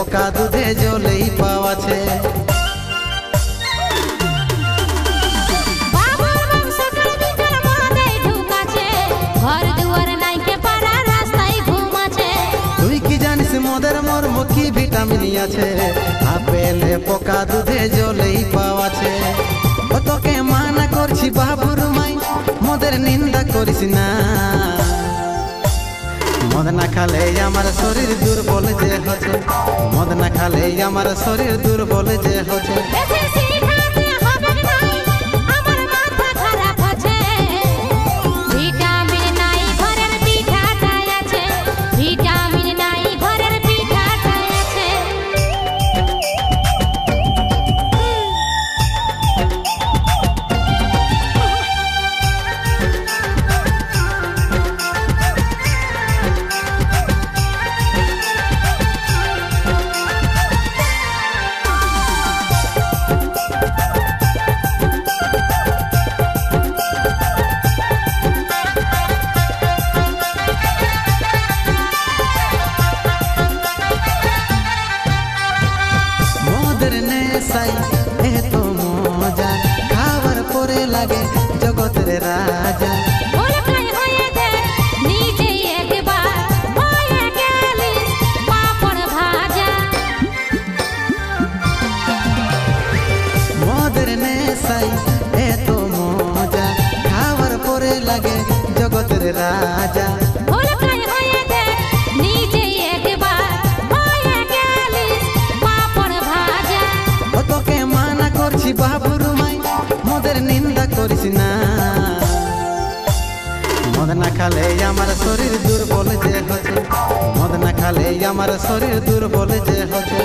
পোকা দুধে জলেই পাওয়াছে। তুই কি জানিস মদের মর্ম কি ভিটামিন আছে? আপেলে পোকা দুধে জলেই পাওয়াছে। ও তোকে মানা করছি বাবুর মাই, মদের নিন্দা করিস না। মদ না খালে আমার শরীর দুর্বল যে হচ্ছে, মদ না খালে আমার শরীর দুর্বল যে হচ্ছে। এত মজা খাবার পরে লাগে জগতের রাজা। মদের নেশাই এত মজা খাবার পরে লাগে জগতের রাজা। তোকে মানা করছি বাবুর মাই, মদের নিন্দা করিস না। মদ না খালে আমার শরীর দুর্বল যে হচ্ছে, মদ না খালে আমার শরীর দুর্বল যে হচ্ছে।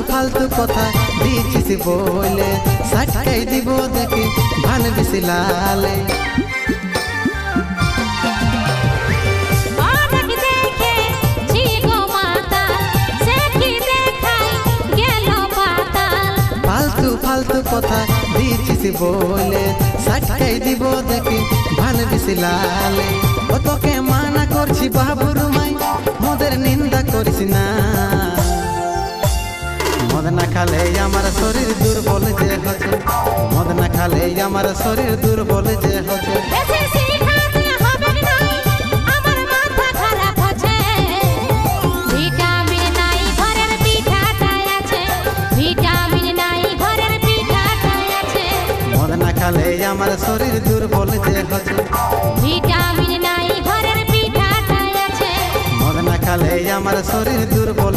ফালতু কথা দিছিস বলে সাটকাই দিব দেখি ভান বিশিলালে। ফালতু ফালতু কথা দিছিস বলে সাটকাই দিব দেখি ভান বিশিলালে। ও তোকে মানা করছি বাবুর মাই, মদের নিন্দা করিস না। মদ না খালে আমার শরীর দুর্বল যে হচ্ছে, মদ না খালে আমার শরীর দুর্বল যে হচ্ছে। মদ না খালে আমার শরীর দুর্বল যে হচ্ছে, মদ না খালে আমার শরীর দুর্বল